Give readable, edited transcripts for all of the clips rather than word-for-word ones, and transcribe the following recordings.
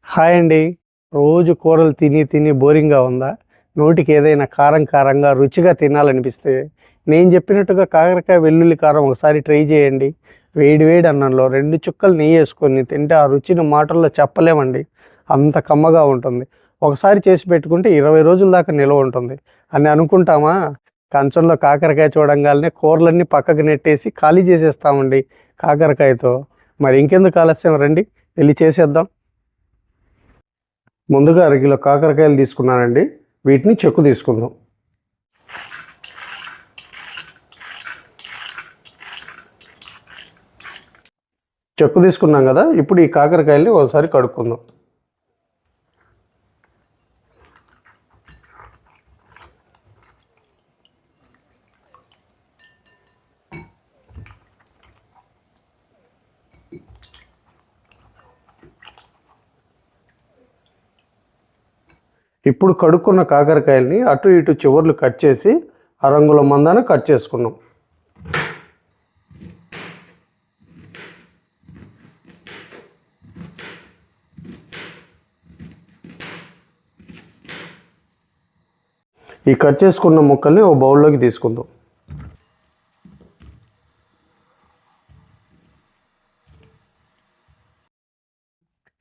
Hi అండి. రోజు కూరలు తిని తిని బోరింగ్గా ఉందా? నోటికి ఏదైనా కారం కారంగా రుచిగా తినాలనిపిస్తే నేను చెప్పినట్టుగా కాకరకాయ వెల్లుల్లి కారం ఒకసారి ట్రై చేయండి. వేడి వేడి అన్నంలో 2 చుక్కలు నెయ్యి వేసుకొని తింటే ఆ రుచిని మాటల్లో చెప్పలేమండి. అంత కమ్మగా ఉంటుంది. ఒకసారి చేసి పెట్టుకుంటే 20 రోజుల దాకా నిల్వ ఉంటుంది అని అనుకుంటామా? కంచంలో కాకరకాయ చూడంగానే కూరలన్నీ పక్కకు నెట్టేసి ఖాళీ చేసేస్తామండి కాకరకాయతో. మరి ఇంకెందుకు ఆలస్యం, రండి వెళ్ళి చేసేద్దాం. ముందుగా అరకిలో కాకరకాయలు తీసుకున్నానండి. వీటిని చెక్కు తీసుకుందాం. చెక్కు తీసుకున్నాం కదా, ఇప్పుడు ఈ కాకరకాయల్ని ఒకసారి కడుక్కుందాం. ఇప్పుడు కడుక్కున్న కాకరకాయల్ని అటు ఇటు చివర్లు కట్ చేసి అరంగుల మందాన కట్ చేసుకున్నాం. ఈ కట్ చేసుకున్న ముక్కల్ని ఒక బౌల్లోకి తీసుకుందాం.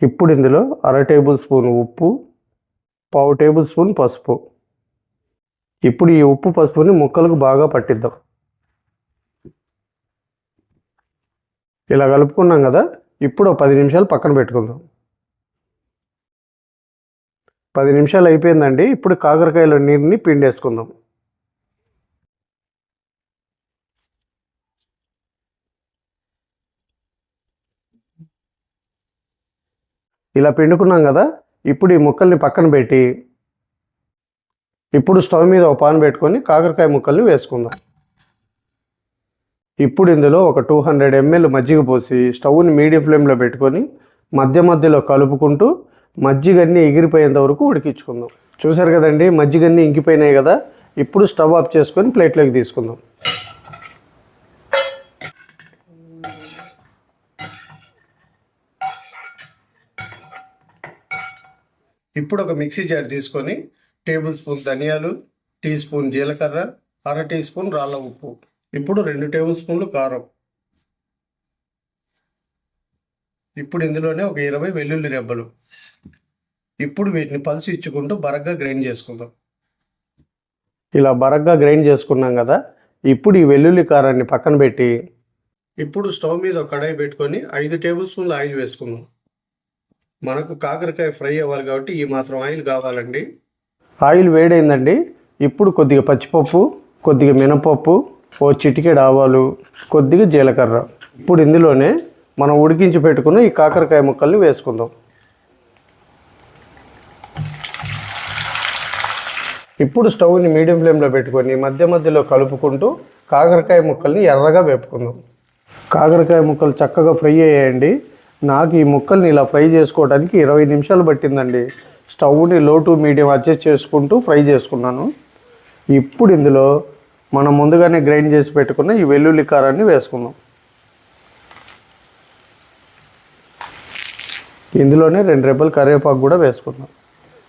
ఇప్పుడు ఇందులో 1/2 టేబుల్ స్పూన్ ఉప్పు, 1/2 టేబుల్ స్పూన్ పసుపు. ఇప్పుడు ఈ ఉప్పు పసుపుని ముక్కలకు బాగా పట్టిద్దాం. ఇలా కలుపుకున్నాం కదా, ఇప్పుడు 10 నిమిషాలు పక్కన పెట్టుకుందాం. 10 నిమిషాలు అయిపోయిందండి. ఇప్పుడు కాకరకాయల నీరుని పిండేసుకుందాం. ఇలా పిండుకున్నాం కదా, ఇప్పుడు ఈ ముక్కల్ని పక్కన పెట్టి ఇప్పుడు స్టవ్ మీద ఒక పాన్ పెట్టుకొని కాకరకాయ ముక్కల్ని వేసుకుందాం. ఇప్పుడు ఇందులో ఒక 200 ml మజ్జిగ పోసి స్టవ్ని మీడియం ఫ్లేమ్లో పెట్టుకొని మధ్య మధ్యలో కలుపుకుంటూ మజ్జిగన్నీ ఎగిరిపోయేంత వరకు ఉడికించుకుందాం. చూసారు కదండి, మజ్జిగన్నీ ఇంకిపోయినాయి కదా. ఇప్పుడు స్టవ్ ఆఫ్ చేసుకొని ప్లేట్లోకి తీసుకుందాం. ఇప్పుడు ఒక మిక్సీ జార్ తీసుకొని టేబుల్ స్పూన్ ధనియాలు, టీ స్పూన్ జీలకర్ర, 1/2 టీ స్పూన్ రాళ్ళ ఉప్పు, ఇప్పుడు 2 టేబుల్ స్పూన్లు కారం, ఇప్పుడు ఇందులోనే ఒక 20 వెల్లుల్లి రెబ్బలు. ఇప్పుడు వీటిని పల్స్ ఇచ్చుకుంటూ బరగ్గా గ్రైండ్ చేసుకుందాం. ఇలా బరగ్గా గ్రైండ్ చేసుకున్నాం కదా, ఇప్పుడు ఈ వెల్లుల్లి కారాన్ని పక్కన పెట్టి ఇప్పుడు స్టవ్ మీద ఒక కడాయి పెట్టుకొని 5 టేబుల్ స్పూన్లు ఆయిల్ వేసుకుందాం. మనకు కాకరకాయ ఫ్రై అవ్వాలి కాబట్టి ఈ మాత్రం ఆయిల్ కావాలండి. ఆయిల్ వేడైందండి. ఇప్పుడు కొద్దిగా పచ్చిపప్పు, కొద్దిగా మినపప్పు, ఓ చిటికెడు ఆవాలు, కొద్దిగా జీలకర్ర. ఇప్పుడు ఇందులోనే మనం ఉడికించి పెట్టుకున్న ఈ కాకరకాయ ముక్కల్ని వేసుకుందాం. ఇప్పుడు స్టవ్ని మీడియం ఫ్లేమ్లో పెట్టుకొని మధ్య మధ్యలో కలుపుకుంటూ కాకరకాయ ముక్కల్ని ఎర్రగా వేపుకుందాం. కాకరకాయ ముక్కలు చక్కగా ఫ్రై అయ్యాయండి. నాకు ఈ ముక్కల్ని ఇలా ఫ్రై చేసుకోవడానికి 20 నిమిషాలు పట్టిందండి. స్టవ్ని లో టు మీడియం అడ్జస్ట్ చేసుకుంటూ ఫ్రై చేసుకున్నాను. ఇప్పుడు ఇందులో మనం ముందుగానే గ్రైండ్ చేసి పెట్టుకున్న ఈ వెల్లుల్లి కారాన్ని వేసుకుందాం. ఇందులోనే 2 రెబ్బలు కరివేపాకు కూడా వేసుకుందాం.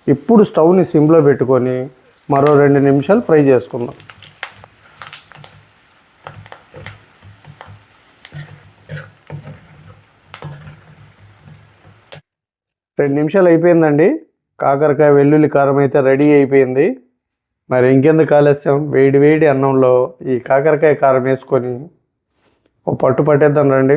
ఇప్పుడు స్టవ్ని సిమ్లో పెట్టుకొని మరో 2 నిమిషాలు ఫ్రై చేసుకుందాం. 2 నిమిషాలు అయిపోయిందండి. కాకరకాయ వెల్లుల్లి కారం అయితే రెడీ అయిపోయింది. మరి ఇంకెందుకు ఆలస్యం, వేడి వేడి అన్నంలో ఈ కాకరకాయ కారం వేసుకొని ఓ పట్టు పట్టేద్దాం రండి.